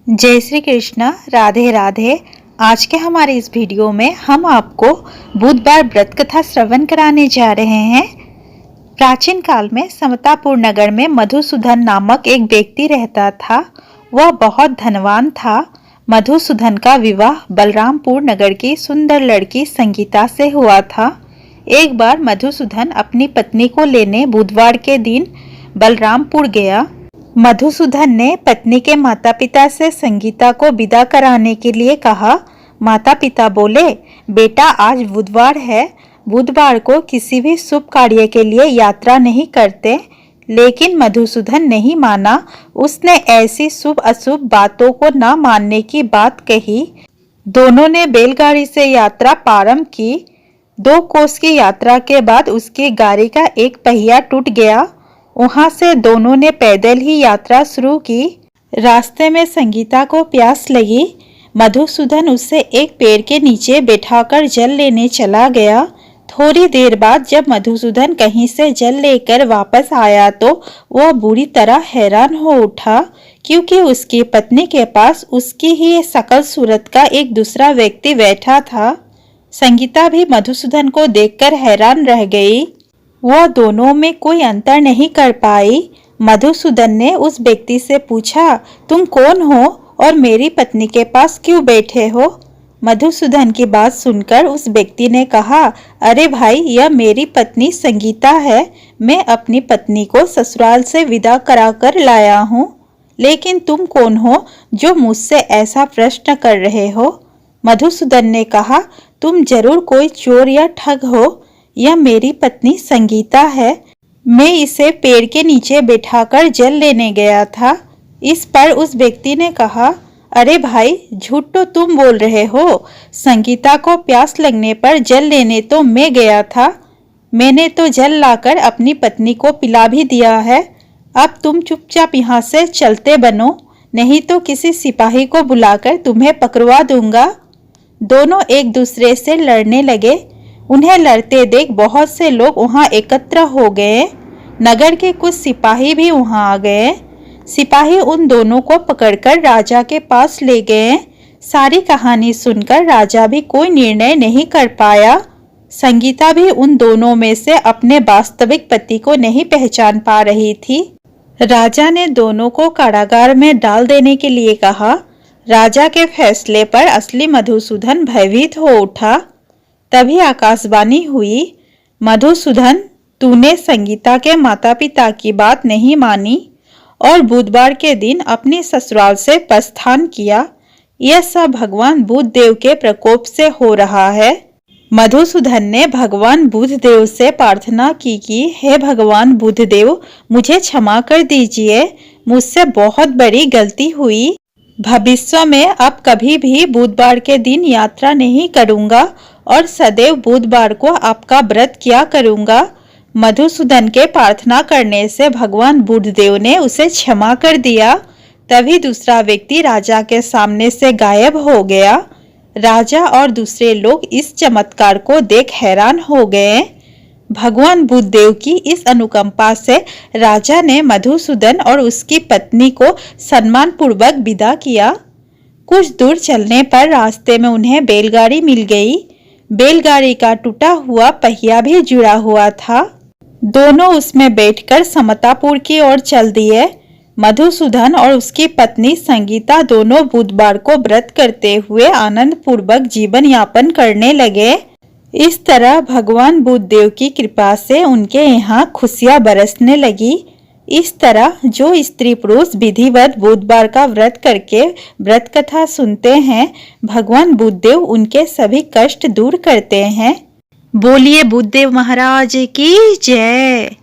जय श्री कृष्ण। राधे राधे। आज के हमारे इस वीडियो में हम आपको बुधवार व्रत कथा श्रवण कराने जा रहे हैं। प्राचीन काल में समतापुर नगर में मधुसूदन नामक एक व्यक्ति रहता था। वह बहुत धनवान था। मधुसूदन का विवाह बलरामपुर नगर की सुंदर लड़की संगीता से हुआ था। एक बार मधुसूदन अपनी पत्नी को लेने बुधवार के दिन बलरामपुर गया। मधुसूदन ने पत्नी के माता पिता से संगीता को विदा कराने के लिए कहा। माता पिता बोले, बेटा आज बुधवार है, बुधवार को किसी भी शुभ कार्य के लिए यात्रा नहीं करते। लेकिन मधुसूदन नहीं माना। उसने ऐसी शुभ अशुभ बातों को न मानने की बात कही। दोनों ने बैलगाड़ी से यात्रा प्रारंभ की। 2 कोस की यात्रा के बाद उसकी गाड़ी का एक पहिया टूट गया। वहां से दोनों ने पैदल ही यात्रा शुरू की। रास्ते में संगीता को प्यास लगी। मधुसूदन उसे एक पेड़ के नीचे बैठाकर जल लेने चला गया। थोड़ी देर बाद जब मधुसूदन कहीं से जल लेकर वापस आया तो वह बुरी तरह हैरान हो उठा, क्योंकि उसकी पत्नी के पास उसकी ही शकल सूरत का एक दूसरा व्यक्ति बैठा था। संगीता भी मधुसूदन को देखकर हैरान रह गई। वह दोनों में कोई अंतर नहीं कर पाई। मधुसूदन ने उस व्यक्ति से पूछा, तुम कौन हो और मेरी पत्नी के पास क्यों बैठे हो? मधुसूदन की बात सुनकर उस व्यक्ति ने कहा, अरे भाई, यह मेरी पत्नी संगीता है। मैं अपनी पत्नी को ससुराल से विदा कराकर लाया हूँ। लेकिन तुम कौन हो जो मुझसे ऐसा प्रश्न कर रहे हो? मधुसूदन ने कहा, तुम जरूर कोई चोर या ठग हो। यह मेरी पत्नी संगीता है। मैं इसे पेड़ के नीचे बैठाकर जल लेने गया था। इस पर उस व्यक्ति ने कहा, अरे भाई, झूठ तो तुम बोल रहे हो। संगीता को प्यास लगने पर जल लेने तो मैं गया था। मैंने तो जल लाकर अपनी पत्नी को पिला भी दिया है। अब तुम चुपचाप यहाँ से चलते बनो, नहीं तो किसी सिपाही को बुलाकर तुम्हें पकड़वा दूंगा। दोनों एक दूसरे से लड़ने लगे। उन्हें लड़ते देख बहुत से लोग वहां एकत्र हो गए। नगर के कुछ सिपाही भी वहां आ गए। सिपाही उन दोनों को पकड़कर राजा के पास ले गए। सारी कहानी सुनकर राजा भी कोई निर्णय नहीं कर पाया। संगीता भी उन दोनों में से अपने वास्तविक पति को नहीं पहचान पा रही थी। राजा ने दोनों को कारागार में डाल देने के लिए कहा। राजा के फैसले पर असली मधुसूदन भयभीत हो उठा। तभी आकाशवाणी हुई, मधुसूदन, तूने संगीता के माता पिता की बात नहीं मानी और बुधवार के दिन अपनी ससुराल से प्रस्थान किया। यह सब भगवान बुधदेव के प्रकोप से हो रहा है। मधुसूदन ने भगवान बुधदेव से प्रार्थना की कि हे भगवान बुधदेव, मुझे क्षमा कर दीजिए। मुझसे बहुत बड़ी गलती हुई। भविष्य में अब कभी भी बुधवार के दिन यात्रा नहीं करूंगा और सदैव बुधवार को आपका व्रत किया करूंगा। मधुसूदन के प्रार्थना करने से भगवान बुधदेव ने उसे क्षमा कर दिया। तभी दूसरा व्यक्ति राजा के सामने से गायब हो गया। राजा और दूसरे लोग इस चमत्कार को देख हैरान हो गए। भगवान बुधदेव की इस अनुकंपा से राजा ने मधुसूदन और उसकी पत्नी को सम्मान पूर्वक विदा किया। कुछ दूर चलने पर रास्ते में उन्हें बैलगाड़ी मिल गई। बैलगाड़ी का टूटा हुआ पहिया भी जुड़ा हुआ था। दोनों उसमें बैठकर समतापुर की ओर चल दिए। मधुसूदन और उसकी पत्नी संगीता दोनों बुधवार को व्रत करते हुए आनंद पूर्वक जीवन यापन करने लगे। इस तरह भगवान बुधदेव की कृपा से उनके यहाँ खुशियां बरसने लगी। इस तरह जो स्त्री पुरुष विधिवत बुधवार का व्रत करके व्रत कथा सुनते हैं, भगवान बुधदेव उनके सभी कष्ट दूर करते हैं। बोलिए बुधदेव महाराज की जय।